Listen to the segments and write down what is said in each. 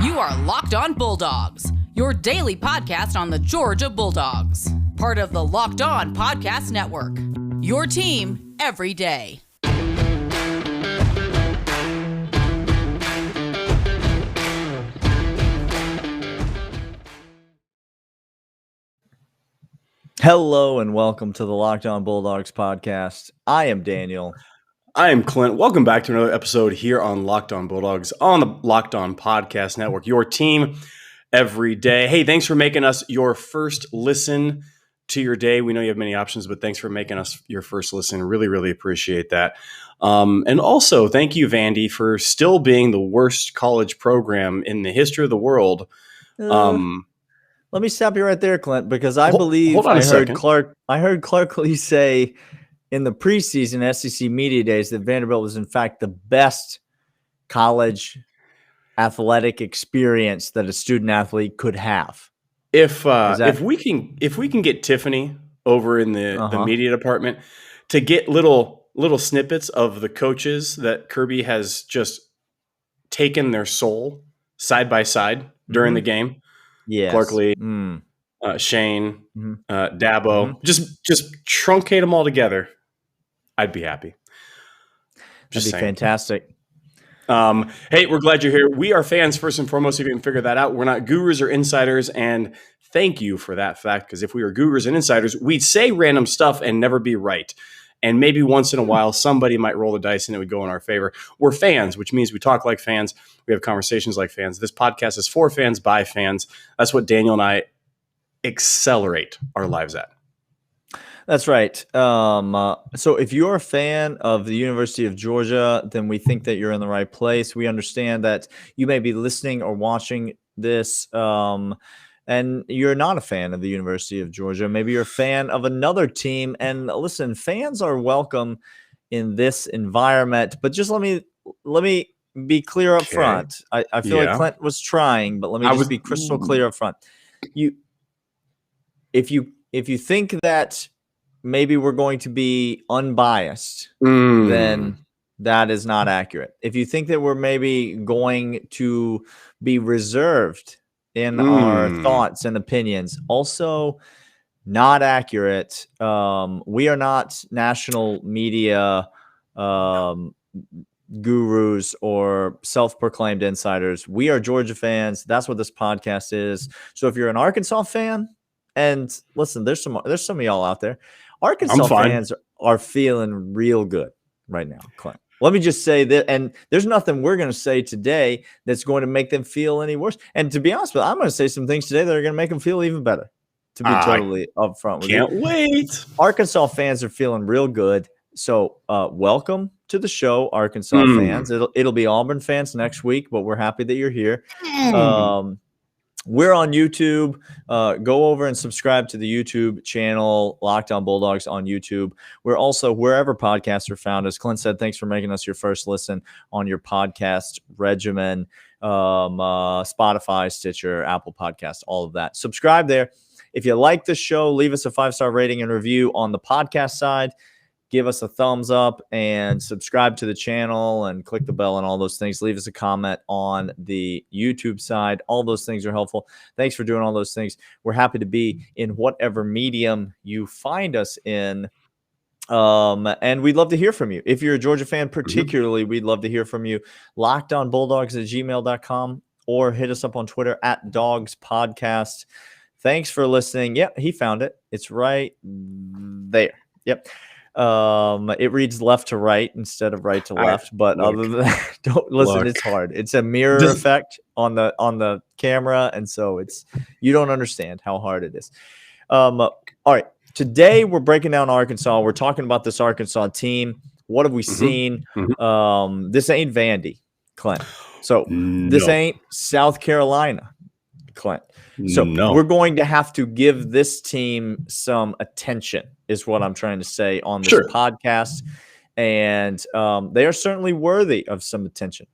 You are Locked On Bulldogs, your daily podcast on the Georgia Bulldogs. Part of the Locked On Podcast Network, your team every day. Hello and welcome to the Locked On Bulldogs podcast. I am Daniel. I am Clint. Welcome back to another episode here on Locked On Bulldogs on the Locked On Podcast Network, your team every day. Hey, thanks for making us your first listen to your day. We know you have many options, but thanks for making us your first listen. Really, really appreciate that. And also, thank you, Vandy, for still being the worst college program in the history of the world. Let me stop you right there, Clint, because I believe I heard Clark Lee say in the preseason SEC Media Days that Vanderbilt was in fact the best college athletic experience that a student athlete could have. If we can get Tiffany over in the media department to get little snippets of the coaches that Kirby has just taken their soul side by side during the game. Yes. Clark Lee, Shane, Dabo, just truncate them all together. I'd be happy. That'd be fantastic. Hey, we're glad you're here. We are fans first and foremost, if you can figure that out. We're not gurus or insiders, and thank you for that fact, because if we were gurus and insiders, we'd say random stuff and never be right. And maybe once in a while, somebody might roll the dice and it would go in our favor. We're fans, which means we talk like fans. We have conversations like fans. This podcast is for fans, by fans. That's what Daniel and I accelerate our lives at. That's right. So if you're a fan of the University of Georgia, then we think that you're in the right place. We understand that you may be listening or watching this and you're not a fan of the University of Georgia. Maybe you're a fan of another team. And listen, fans are welcome in this environment. But just let me be clear up front. I feel like Clint was trying, but let me just be crystal clear up front. If you think that maybe we're going to be unbiased, then that is not accurate. If you think that we're maybe going to be reserved in our thoughts and opinions, also not accurate. We are not national media gurus or self-proclaimed insiders. We are Georgia fans. That's what this podcast is. So if you're an Arkansas fan, and listen, there's some of y'all out there. Arkansas fans are feeling real good right now, Clint. Let me just say that, and there's nothing we're going to say today that's going to make them feel any worse. And to be honest with you, I'm going to say some things today that are going to make them feel even better, to be totally upfront with you. Can't wait. Arkansas fans are feeling real good. So welcome to the show, Arkansas fans. It'll be Auburn fans next week, but we're happy that you're here. We're on YouTube. Go over and subscribe to the YouTube channel, Locked On Bulldogs on YouTube. We're also wherever podcasts are found. As Clint said, thanks for making us your first listen on your podcast regimen, Spotify, Stitcher, Apple Podcasts, all of that. Subscribe there. If you like the show, leave us a 5-star rating and review on the podcast side. Give us a thumbs up and subscribe to the channel and click the bell and all those things. Leave us a comment on the YouTube side. All those things are helpful. Thanks for doing all those things. We're happy to be in whatever medium you find us in. And we'd love to hear from you. If you're a Georgia fan, particularly, we'd love to hear from you. LockedOnBulldogs@gmail.com or hit us up on Twitter @DogsPodcast. Thanks for listening. Yep, he found it. It's right there. Yep. It reads left to right instead of right to left, but other than that, don't listen. It's hard. It's a mirror effect on the camera, and so you don't understand how hard it is. All right, today we're breaking down Arkansas. We're talking about this Arkansas team. What have we seen? This ain't Vandy, Clint. So this ain't South Carolina, Clint. So we're going to have to give this team some attention, is what I'm trying to say on this podcast. And they are certainly worthy of some attention.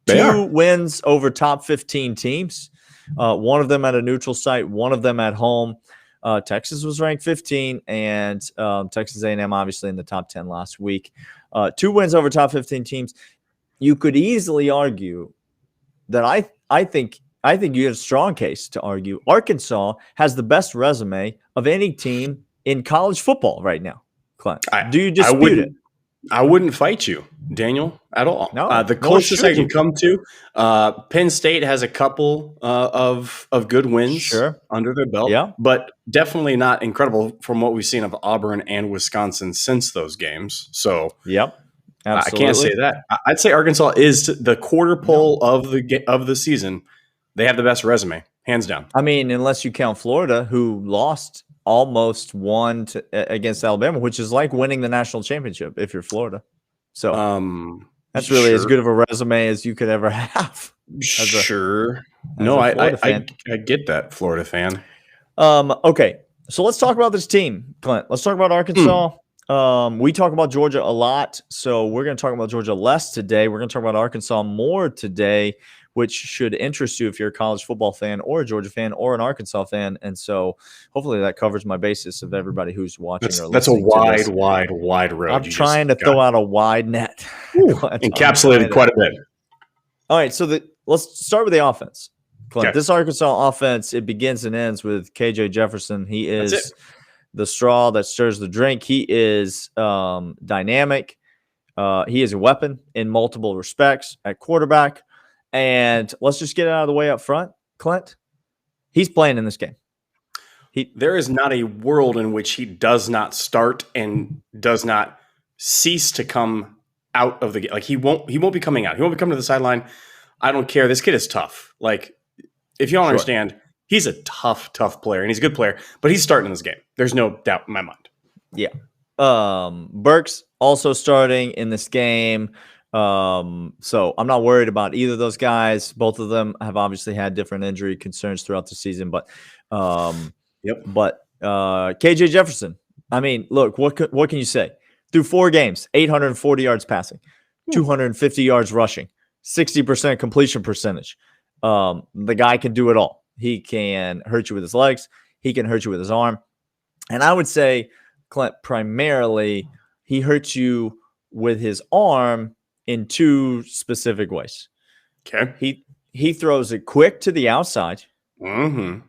Two wins over top 15 teams, one of them at a neutral site, one of them at home. Texas was ranked 15, and Texas A&M obviously in the top 10 last week. 2 wins over top 15 teams. You could easily argue that I think you have a strong case to argue Arkansas has the best resume of any team in college football right now. Clint, do you dispute it? I wouldn't fight you, Daniel, at all. No, The nor closest should I can you. come to, Penn State has a couple of good wins under their belt, Yeah. but definitely not incredible from what we've seen of Auburn and Wisconsin since those games. So, Yep. Absolutely. I can't say that. I'd say Arkansas is the quarter pole of the season. They have the best resume, hands down. I mean, unless you count Florida, who lost almost won against Alabama, which is like winning the national championship if you're Florida. So that's really as good of a resume as you could ever have. I get that, Florida fan. Okay, so let's talk about this team, Clint. Let's talk about Arkansas. We talk about Georgia a lot, so we're going to talk about Georgia less today. We're going to talk about Arkansas more today, which should interest you if you're a college football fan or a Georgia fan or an Arkansas fan. And so hopefully that covers my basis of everybody who's watching or listening. That's a wide road. I'm trying to throw out a wide net. Encapsulated quite a bit. All right, so let's start with the offense. Clint, this Arkansas offense, it begins and ends with KJ Jefferson. He is the straw that stirs the drink. He is dynamic. He is a weapon in multiple respects at quarterback. And let's just get it out of the way up front, Clint. He's playing in this game. There is not a world in which he does not start and does not cease to come out of the game. Like he won't be coming out. He won't be coming to the sideline. I don't care. This kid is tough. Like, if you don't understand, he's a tough player, and he's a good player, but he's starting this game. There's no doubt in my mind. Yeah. Burks also starting in this game. So I'm not worried about either of those guys. Both of them have obviously had different injury concerns throughout the season, but KJ Jefferson, I mean, look, what can you say? Through 4 games, 840 yards passing, 250 yards rushing, 60% completion percentage. The guy can do it all. He can hurt you with his legs. He can hurt you with his arm. And I would say, Clint, primarily he hurts you with his arm in 2 specific ways. Okay. He throws it quick to the outside. Mm-hmm.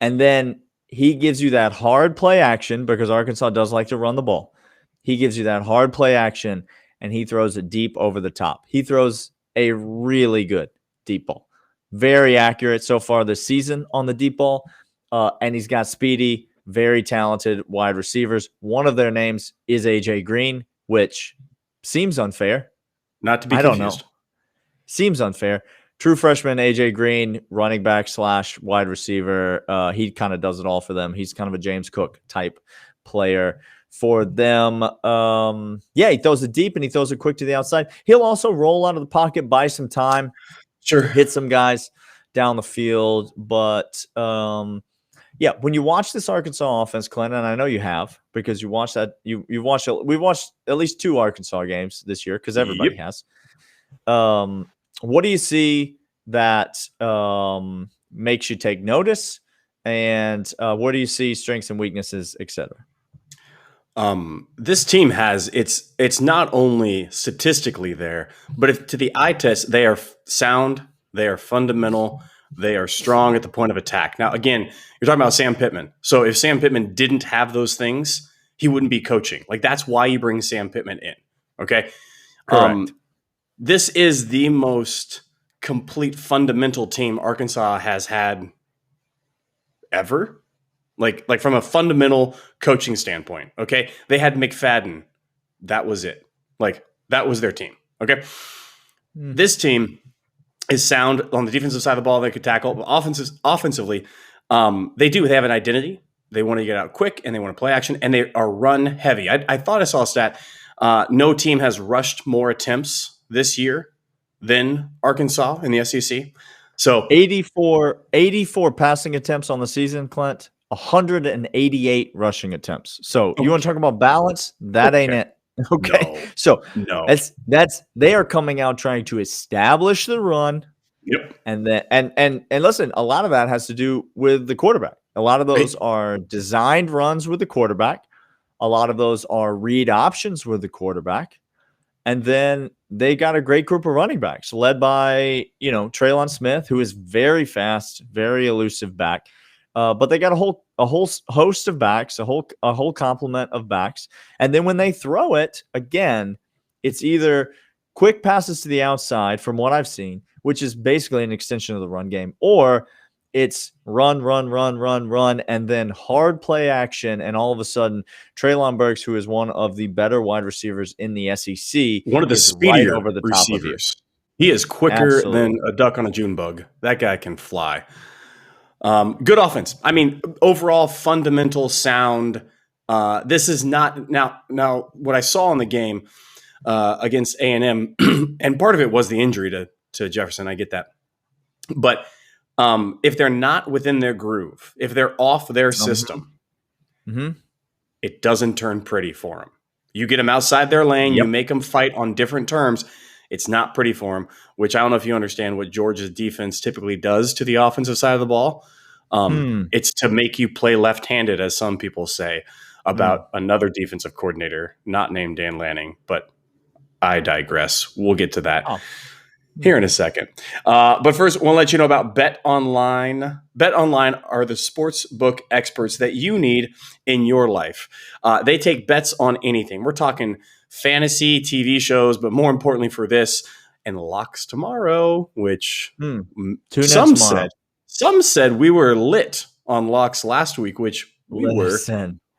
And then he gives you that hard play action because Arkansas does like to run the ball. He gives you that hard play action, and he throws it deep over the top. He throws a really good deep ball. Very accurate so far this season on the deep ball. And he's got speedy, very talented wide receivers. One of their names is AJ Green, which seems unfair. Not to be confused. I don't know. Seems unfair. True freshman AJ Green, running back / wide receiver. He kind of does it all for them. He's kind of a James Cook type player for them. He throws it deep and he throws it quick to the outside. He'll also roll out of the pocket, buy some time, hit some guys down the field. But when you watch this Arkansas offense, Clint, and I know you have because you watched that. We've watched at least 2 Arkansas games this year because everybody has. What do you see that makes you take notice, and what do you see strengths and weaknesses, etc.? This team has it's not only statistically there, but to the eye test, they are sound, they are fundamental, they are strong at the point of attack. Now, again, you're talking about Sam Pittman. So if Sam Pittman didn't have those things, he wouldn't be coaching. Like, that's why you bring Sam Pittman in. Okay. Correct. This is the most complete fundamental team Arkansas has had ever. Like from a fundamental coaching standpoint. Okay. They had McFadden. That was it. Like, that was their team. Okay. This team is sound on the defensive side of the ball. They could tackle. But offensively, they have an identity. They want to get out quick and they want to play action, and they are run heavy. I thought I saw a stat. No team has rushed more attempts this year than Arkansas in the SEC. So 84 passing attempts on the season, Clint, 188 rushing attempts. So you want to talk about balance? That ain't it. Okay. No. So no. That's they are coming out trying to establish the run. Yep. And then and listen, a lot of that has to do with the quarterback. A lot of those are designed runs with the quarterback. A lot of those are read options with the quarterback. And then they got a great group of running backs led by, Treylon Smith, who is very fast, very elusive back. But they got a whole host of backs, a whole complement of backs. And then when they throw it, again, it's either quick passes to the outside from what I've seen, which is basically an extension of the run game, or it's run, and then hard play action. And all of a sudden, Treylon Burks, who is one of the better wide receivers in the SEC, one of the is speedier right over the top of you. He is quicker Absolutely. than a duck on a June bug. That guy can fly. Good offense. I mean, overall fundamental sound. This is not now what I saw in the game against A&M, and part of it was the injury to Jefferson. I get that, but if they're not within their groove, if they're off their system, it doesn't turn pretty for them. You get them outside their lane, you make them fight on different terms. It's not pretty for them, which I don't know if you understand what Georgia's defense typically does to the offensive side of the ball. It's to make you play left-handed, as some people say about another defensive coordinator, not named Dan Lanning, but I digress. We'll get to that here in a second. But first, I want to let you know about BetOnline. BetOnline are the sportsbook experts that you need in your life. They take bets on anything. We're talking fantasy, TV shows, but more importantly for this, and locks tomorrow, which some said we were lit on locks last week, which we were.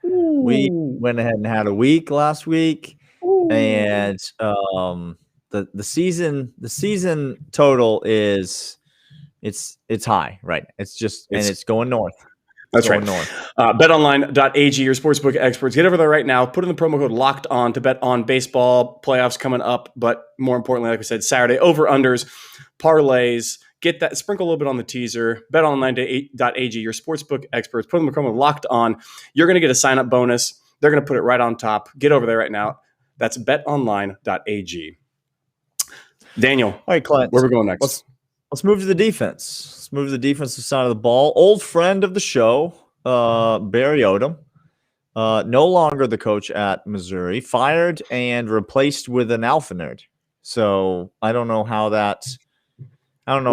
We went ahead and had a week last week. And the season total is it's high, right? It's going north. That's right. BetOnline.ag, your sportsbook experts. Get over there right now. Put in the promo code Locked On to bet on baseball playoffs coming up. But more importantly, like we said, Saturday over/unders, parlays. Get that. Sprinkle a little bit on the teaser. BetOnline.ag, your sportsbook experts. Put in the promo code Locked On. You're going to get a sign-up bonus. They're going to put it right on top. Get over there right now. That's betonline.ag. Daniel, all right, Clint, where are we going next? Let's move to the defense. Let's move to the defensive side of the ball. Old friend of the show, Barry Odom, no longer the coach at Missouri, fired and replaced with an alpha nerd. So I don't know how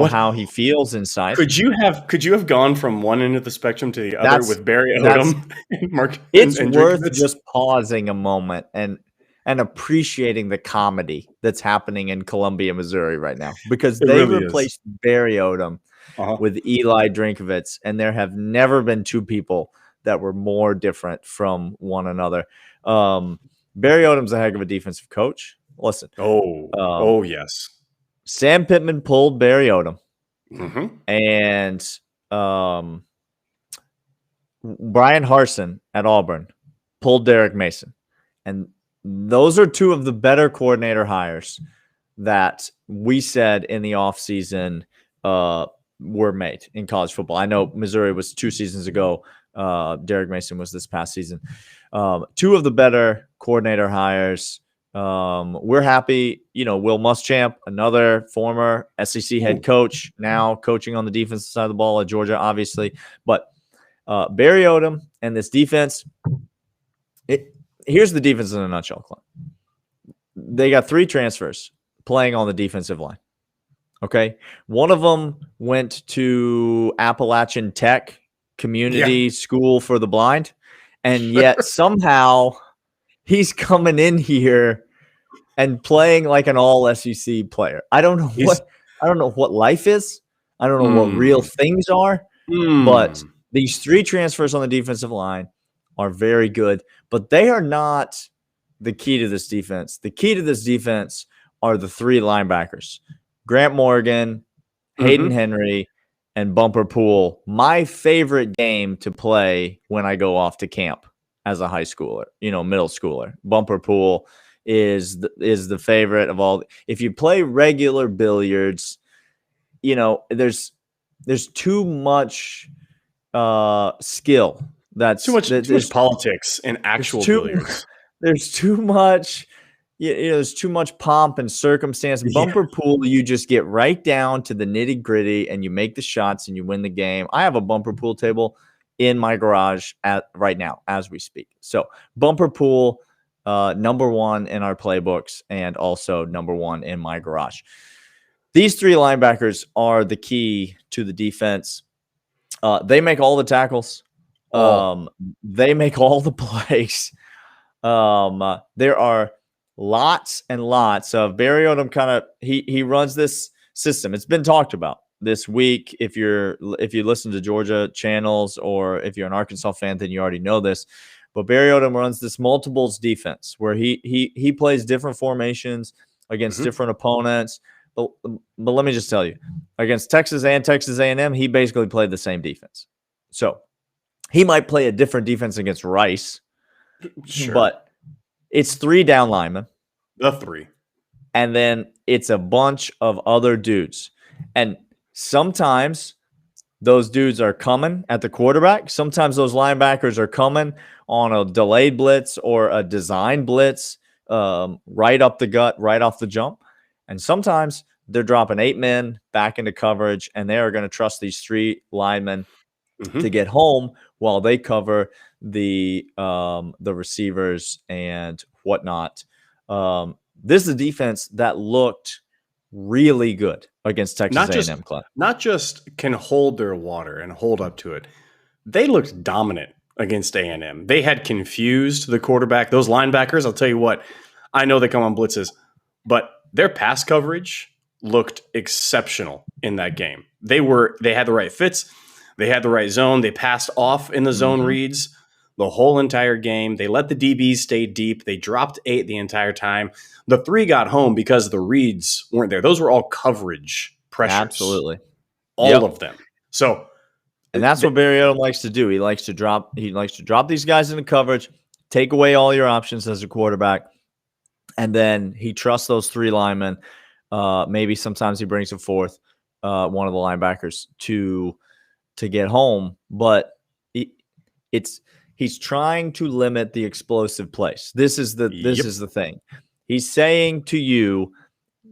how he feels inside. Could you have gone from one end of the spectrum to the other with Barry Odom? It's worth just pausing a moment and appreciating the comedy that's happening in Columbia, Missouri right now, because they really replaced Barry Odom with Eli Drinkovitz, and there have never been two people that were more different from one another. Barry Odom's a heck of a defensive coach. Listen. Yes. Sam Pittman pulled Barry Odom, and Brian Harsin at Auburn pulled Derek Mason, and those are two of the better coordinator hires that we said in the offseason were made in college football. I know Missouri was 2 seasons ago. Derek Mason was this past season. Two of the better coordinator hires. We're happy. Will Muschamp, another former SEC head coach, now coaching on the defensive side of the ball at Georgia, obviously. But Barry Odom and this defense, here's the defense in a nutshell, Clint. They got 3 transfers playing on the defensive line. Okay. One of them went to Appalachian Tech Community School for the Blind. And yet somehow he's coming in here and playing like an all SEC player. I don't know what life is. I don't know what real things are. But these 3 transfers on the defensive line are very good, but they are not the key to this defense. The key to this defense are the 3 linebackers: Grant Morgan, Hayden Henry, and Bumper Pool. My favorite game to play when I go off to camp as a high schooler, middle schooler. Bumper Pool is the favorite of all. If you play regular billiards, there's too much skill. That's too much politics and actual billiards. There's too much, there's too much pomp and circumstance. Bumper Pool, you just get right down to the nitty gritty and you make the shots and you win the game. I have a Bumper Pool table in my garage right now as we speak. So Bumper Pool, number one in our playbooks, and also number one in my garage. These three linebackers are the key to the defense. They make all the tackles. They make all the plays. There are lots and lots of Barry Odom kind of he runs this system. It's been talked about this week. If you listen to Georgia channels, or if you're an Arkansas fan, then you already know this. But Barry Odom runs this multiples defense where he plays different formations against different opponents. But let me just tell you, against Texas and Texas A&M, he basically played the same defense. So he might play a different defense against Rice, but it's 3 down linemen. The 3. And then it's a bunch of other dudes. And sometimes those dudes are coming at the quarterback. Sometimes those linebackers are coming on a delayed blitz or a design blitz, right up the gut, right off the jump. And sometimes they're dropping 8 men back into coverage, and they are going to trust these 3 linemen to get home while they cover the receivers and whatnot. This is a defense that looked really good against Texas A&M. Not just can hold their water and hold up to it. They looked dominant against A&M. They had confused the quarterback. Those linebackers, I'll tell you what, I know they come on blitzes, but their pass coverage looked exceptional in that game. They had the right fits. They had the right zone. They passed off in the zone reads the whole entire game. They let the DBs stay deep. They dropped 8 the entire time. The 3 got home because the reads weren't there. Those were all coverage pressures. Absolutely. All of them. So, and that's what Barry Odom likes to do. He likes to drop these guys into coverage, take away all your options as a quarterback, and then he trusts those 3 linemen. Maybe sometimes he brings a 4th, one of the linebackers to get home, but he's trying to limit the explosive plays. This is the thing. He's saying to you,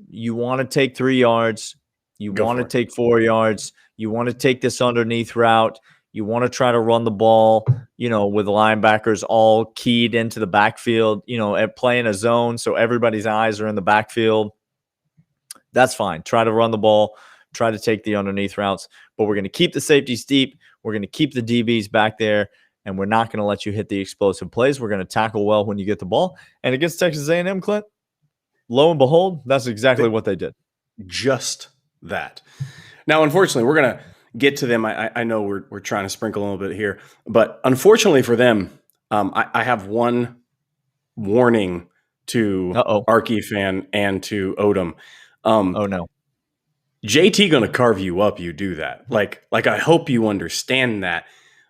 you want to take 3 yards, you want to take 4 yards, you want to take this underneath route, you want to try to run the ball, with linebackers all keyed into the backfield, at playing a zone, so everybody's eyes are in the backfield. That's fine. Try to run the ball, try to take the underneath routes, but we're going to keep the safeties deep. We're going to keep the DBs back there, and we're not going to let you hit the explosive plays. We're going to tackle well when you get the ball. And against Texas A&M, Clint, lo and behold, that's exactly what they did. Just that. Now, unfortunately, we're going to get to them. I know we're trying to sprinkle a little bit here, but unfortunately for them, I have one warning to Arky fan and to Odom. Oh no. JT gonna carve you up. You do that. Like I hope you understand that.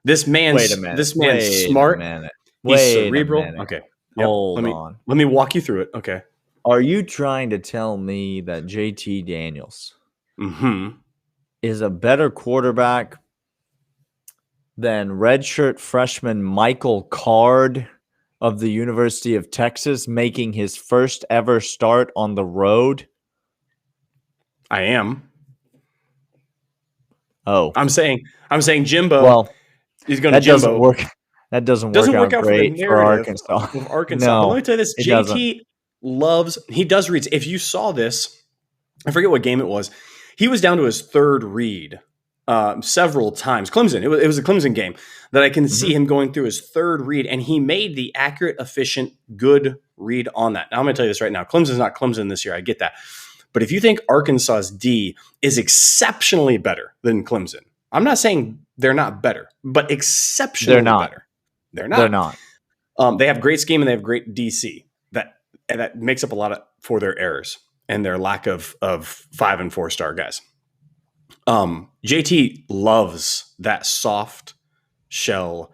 This man's smart. He's cerebral. Okay. Yep. Hold on. Let me walk you through it. Okay. Are you trying to tell me that JT Daniels is a better quarterback than redshirt freshman Michael Card of the University of Texas, making his first ever start on the road? I am. Oh, I'm saying Jimbo is going to Jimbo. Doesn't work. That doesn't work out great for Arkansas. No, but let me tell you this: JT does reads. If you saw this, I forget what game it was. He was down to his 3rd read several times. Clemson. It was a Clemson game that I can see him going through his 3rd read, and he made the accurate, efficient, good read on that. Now I'm going to tell you this right now: Clemson's not Clemson this year. I get that. But if you think Arkansas's D is exceptionally better than Clemson, I'm not saying they're not better, but exceptionally better. They're not. They have great scheme and they have great DC. That makes up a lot for their errors and their lack of 5 and 4 star guys. JT loves that soft shell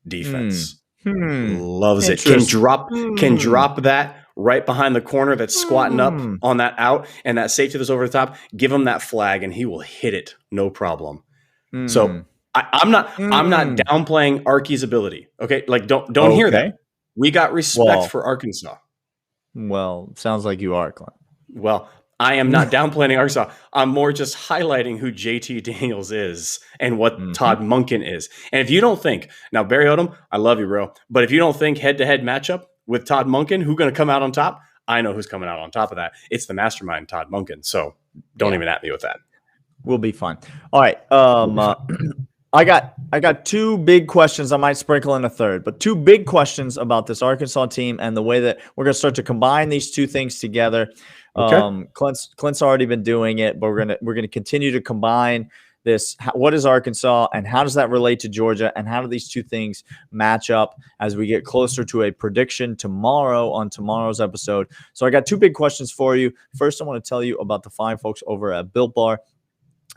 defense. Loves it. Can drop that right behind the corner that's squatting up on that out, and that safety that's over the top. Give him that flag, and he will hit it, no problem. So I'm not downplaying Arky's ability. Okay, like don't hear that. We got respect for Arkansas. Well, sounds like you are, Clint. Well, I am not downplaying Arkansas. I'm more just highlighting who JT Daniels is and what Todd Monken is. And if you don't think, now Barry Odom, I love you, bro, but if you don't think head-to-head matchup, with Todd Monken, who's going to come out on top? I know who's coming out on top of that. It's the mastermind, Todd Monken. So don't even at me with that. We'll be fine. All right. I got two big questions. I might sprinkle in a third, but two big questions about this Arkansas team and the way that we're going to start to combine these two things together. Okay. Clint's already been doing it, but we're going to continue to combine this. What is Arkansas and how does that relate to Georgia, and how do these two things match up as we get closer to a prediction tomorrow on tomorrow's episode? So I got two big questions for you. First, I want to tell you about the fine folks over at Built Bar.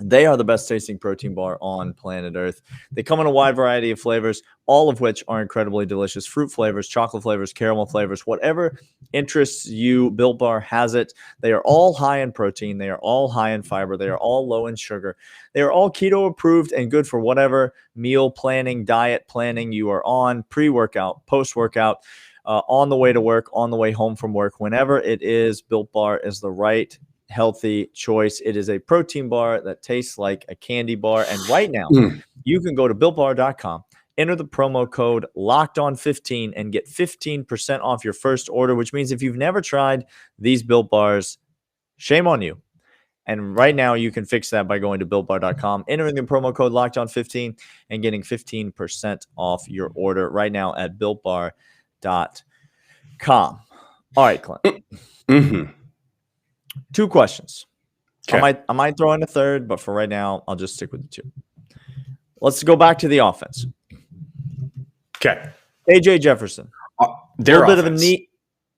They are the best tasting protein bar on planet Earth. They come in a wide variety of flavors, all of which are incredibly delicious. Fruit flavors, chocolate flavors, caramel flavors, whatever interests you, Built Bar has it. They are all high in protein. They are all high in fiber. They are all low in sugar. They are all keto approved and good for whatever meal planning, diet planning you are on, pre-workout, post-workout, on the way to work, on the way home from work. Whenever it is, Built Bar is the right healthy choice. It is a protein bar that tastes like a candy bar. And right now, you can go to BuiltBar.com, enter the promo code LOCKEDON15 and get 15% off your first order, which means if you've never tried these Built Bars, shame on you. And right now, you can fix that by going to BuiltBar.com, entering the promo code LOCKEDON15 and getting 15% off your order right now at BuiltBar.com. All right, Clint. Mm-hmm. Two questions. Okay. I might throw in a third, but for right now, I'll just stick with the two. Let's go back to the offense. Okay. KJ Jefferson. Their bit offense. of a knee.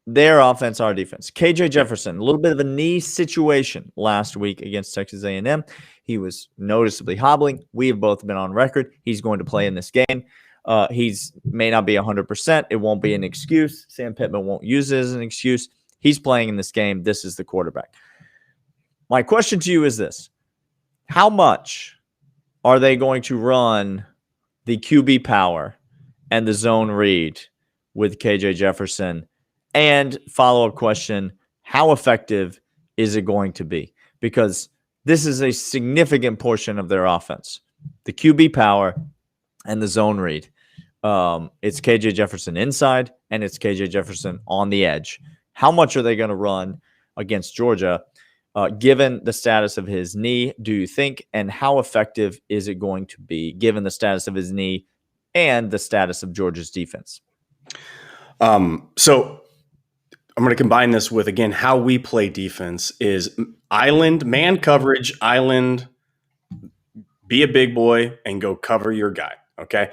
Their offense, our defense. KJ Jefferson, a little bit of a knee situation last week against Texas A&M. He was noticeably hobbling. We have both been on record. He's going to play in this game. He's may not be 100%. It won't be an excuse. Sam Pittman won't use it as an excuse. He's playing in this game. This is the quarterback. My question to you is this. How much are they going to run the QB power and the zone read with KJ Jefferson? And follow-up question, how effective is it going to be? Because this is a significant portion of their offense. The QB power and the zone read. It's KJ Jefferson inside and it's KJ Jefferson on the edge. How much are they going to run against Georgia, given the status of his knee, do you think? And how effective is it going to be, given the status of his knee and the status of Georgia's defense? So I'm going to combine this with, again, how we play defense is island, man coverage, island, be a big boy, and go cover your guy, okay?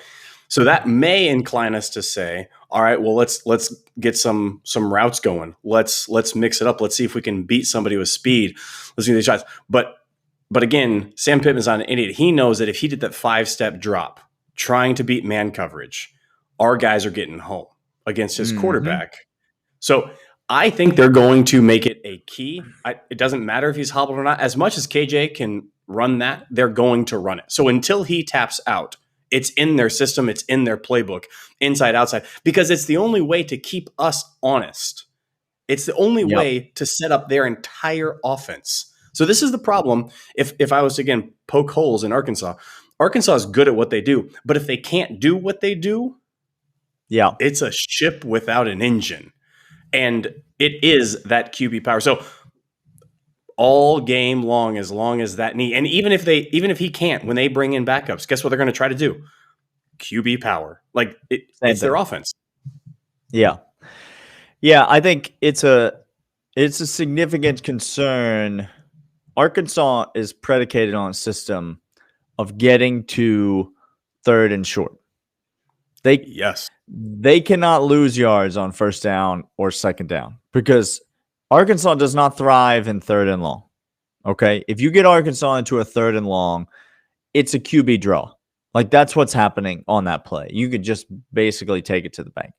So that may incline us to say, all right, well, let's get some routes going. Let's mix it up. Let's see if we can beat somebody with speed. Let's do these shots. But again, Sam Pittman's not an idiot. He knows that if he did that 5-step drop, trying to beat man coverage, our guys are getting home against his quarterback. So I think they're going to make it a key. It doesn't matter if he's hobbled or not. As much as KJ can run that, they're going to run it. So until he taps out, it's in their system. It's in their playbook, inside, outside, because it's the only way to keep us honest. It's the only way to set up their entire offense. So this is the problem. If I was to, again, poke holes in Arkansas, Arkansas is good at what they do. But if they can't do what they do, it's a ship without an engine. And it is that QB power. So all game long as that knee, and even if he can't, when they bring in backups, guess what they're going to try to do? QB power. Like it's their offense. Yeah. I think it's a significant concern. Arkansas is predicated on a system of getting to third and short. They cannot lose yards on first down or second down because Arkansas does not thrive in third and long. Okay. If you get Arkansas into a third and long, it's a QB draw. Like that's what's happening on that play. You could just basically take it to the bank.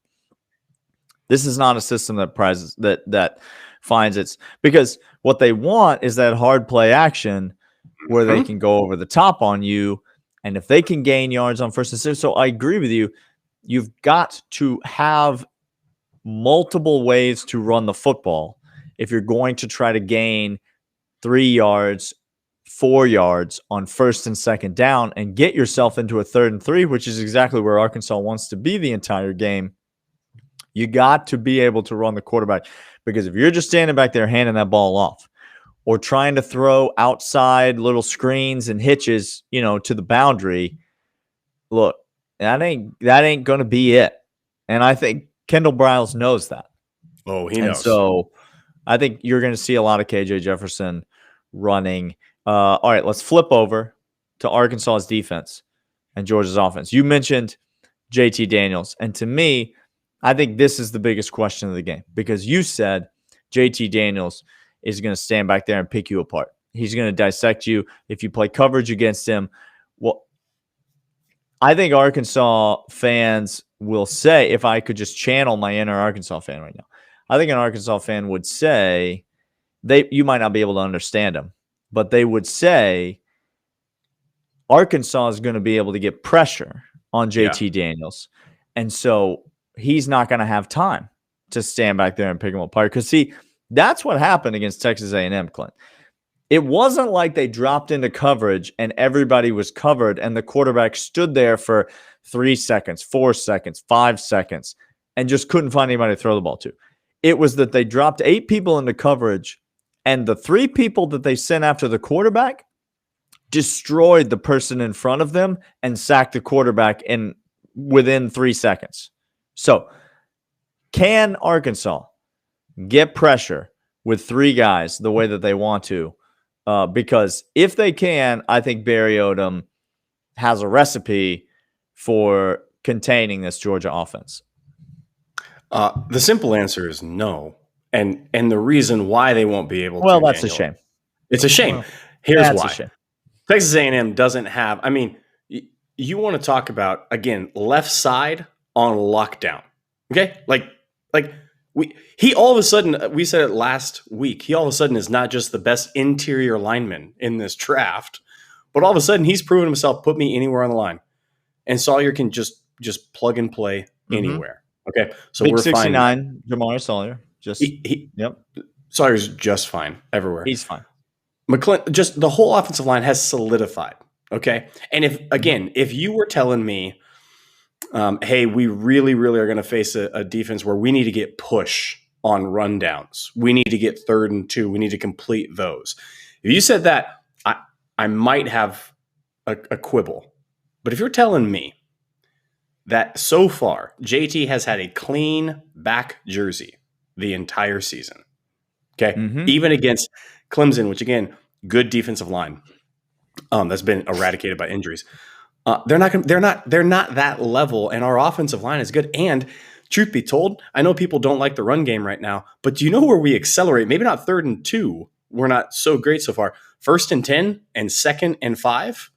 This is not a system that prizes that finds its, because what they want is that hard play action where they can go over the top on you. And if they can gain yards on first and second, so I agree with you. You've got to have multiple ways to run the football if you're going to try to gain 3 yards, 4 yards on first and second down and get yourself into a 3rd and 3, which is exactly where Arkansas wants to be the entire game. You got to be able to run the quarterback, because if you're just standing back there handing that ball off or trying to throw outside little screens and hitches, to the boundary, look, that ain't going to be it. And I think Kendall Briles knows that. Oh, he knows. And so I think you're going to see a lot of KJ Jefferson running. All right, let's flip over to Arkansas's defense and Georgia's offense. You mentioned JT Daniels. And to me, I think this is the biggest question of the game, because you said JT Daniels is going to stand back there and pick you apart. He's going to dissect you if you play coverage against him. Well, I think Arkansas fans will say, if I could just channel my inner Arkansas fan right now, I think an Arkansas fan would say, you might not be able to understand him, but they would say Arkansas is going to be able to get pressure on JT Daniels. And so he's not going to have time to stand back there and pick him apart. Because, see, that's what happened against Texas A&M, Clint. It wasn't like they dropped into coverage and everybody was covered and the quarterback stood there for 3 seconds, 4 seconds, 5 seconds, and just couldn't find anybody to throw the ball to. It was that they dropped 8 people into coverage, and the 3 people that they sent after the quarterback destroyed the person in front of them and sacked the quarterback within 3 seconds. So, can Arkansas get pressure with 3 guys the way that they want to? Because if they can, I think Barry Odom has a recipe for containing this Georgia offense. The simple answer is no. And the reason why they won't be able to. Well, that's a shame. It's a shame. Well, here's why. Texas A&M doesn't have, I mean, you want to talk about, again, left side on lockdown. Okay? He all of a sudden, we said it last week, he all of a sudden is not just the best interior lineman in this draft, but all of a sudden he's proven himself, put me anywhere on the line. And Sawyer can just plug and play anywhere. Okay? So Big we're 69, fine. Jamar Sawyer. Yep. Sawyer's just fine everywhere. He's fine. McClint, just the whole offensive line has solidified. Okay? And if you were telling me, hey, we really, really are going to face a defense where we need to get push on rundowns. We need to get 3rd and 2. We need to complete those. If you said that, I might have a quibble. But if you're telling me that so far JT has had a clean back jersey the entire season, okay, even against Clemson, which again, good defensive line that's been eradicated by injuries. They're not that level, and our offensive line is good. And truth be told, I know people don't like the run game right now, but do you know where we accelerate? Maybe not 3rd and 2. We're not so great so far. 1st and 10 and 2nd and 5.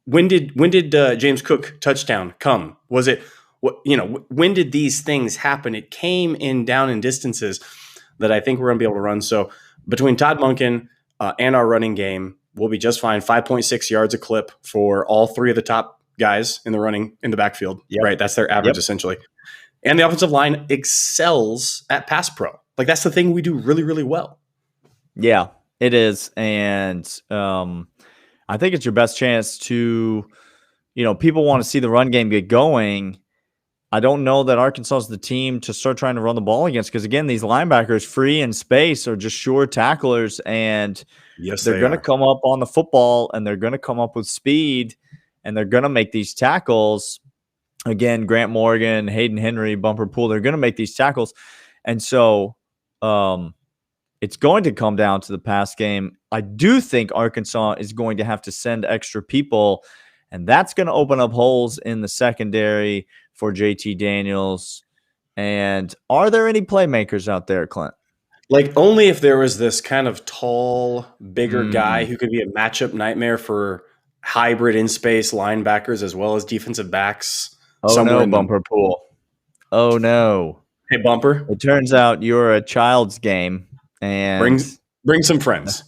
When did James Cook touchdown come? Was it when did these things happen? It came in down in distances that I think we're going to be able to run. So between Todd Monken and our running game, we'll be just fine. 5.6 yards a clip for all 3 of the top guys in the backfield. Yep. Right. That's their average essentially. And the offensive line excels at pass pro. That's the thing we do really, really well. Yeah, it is. And I think it's your best chance to, people want to see the run game get going. I don't know that Arkansas is the team to start trying to run the ball against, because again, these linebackers free in space are just sure tacklers, and they're going to come up on the football, and they're going to come up with speed, and they're going to make these tackles. Again, Grant Morgan, Hayden Henry, Bumper Pool, they're going to make these tackles. And so it's going to come down to the pass game. I do think Arkansas is going to have to send extra people, and that's going to open up holes in the secondary for JT Daniels. And are there any playmakers out there, Clint? Only if there was this kind of tall, bigger guy who could be a matchup nightmare for hybrid in-space linebackers as well as defensive backs. Oh, no, Bumper Pool. Oh, no. Hey, Bumper. It turns out you're a child's game. And bring some friends.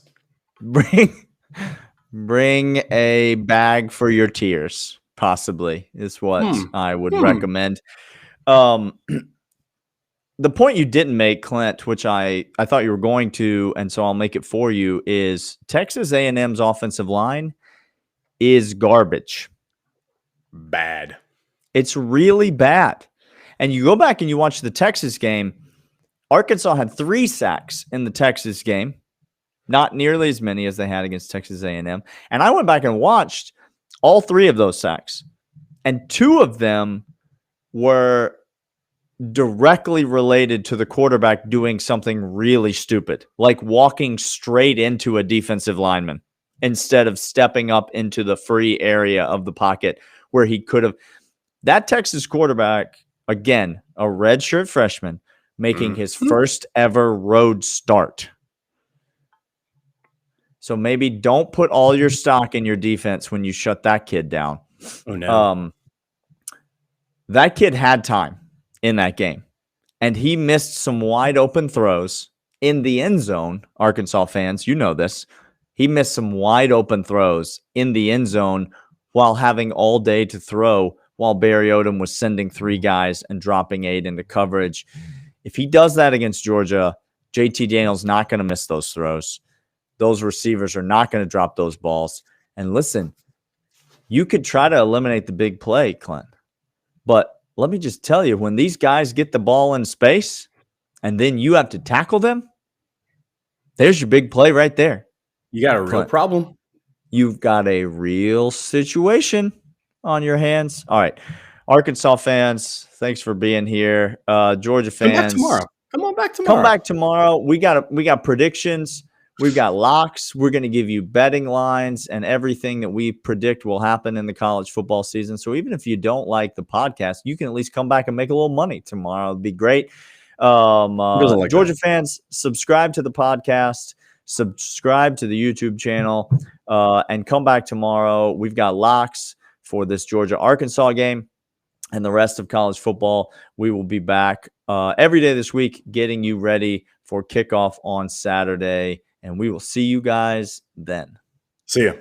Bring a bag for your tears, possibly, is what I would recommend. The point you didn't make, Clint, which I thought you were going to, and so I'll make it for you, is Texas A&M's offensive line is garbage. Bad. It's really bad. And you go back and you watch the Texas game, Arkansas had 3 sacks in the Texas game, not nearly as many as they had against Texas A&M. And I went back and watched all 3 of those sacks, and 2 of them were directly related to the quarterback doing something really stupid, like walking straight into a defensive lineman instead of stepping up into the free area of the pocket where he could have. That Texas quarterback, again, a redshirt freshman, making his first ever road start. So maybe don't put all your stock in your defense when you shut that kid down. Oh, no. That kid had time in that game, and he missed some wide open throws in the end zone. Arkansas fans, you know this. He missed some wide open throws in the end zone while having all day to throw, while Barry Odom was sending 3 guys and dropping 8 into coverage. If he does that against Georgia, JT Daniels not going to miss those throws. Those receivers are not going to drop those balls. And listen, you could try to eliminate the big play, Clint, but let me just tell you, when these guys get the ball in space and then you have to tackle them, there's your big play right there. You got a real problem. You've got a real situation on your hands. All right. Arkansas fans, thanks for being here. Georgia fans, come back tomorrow. Come on back tomorrow. Come back tomorrow. We got predictions. We've got locks. We're going to give you betting lines and everything that we predict will happen in the college football season. So even if you don't like the podcast, you can at least come back and make a little money tomorrow. It'd be great. Georgia fans, subscribe to the podcast, subscribe to the YouTube channel, and come back tomorrow. We've got locks for this Georgia-Arkansas game and the rest of college football. We will be back every day this week getting you ready for kickoff on Saturday. And we will see you guys then. See ya.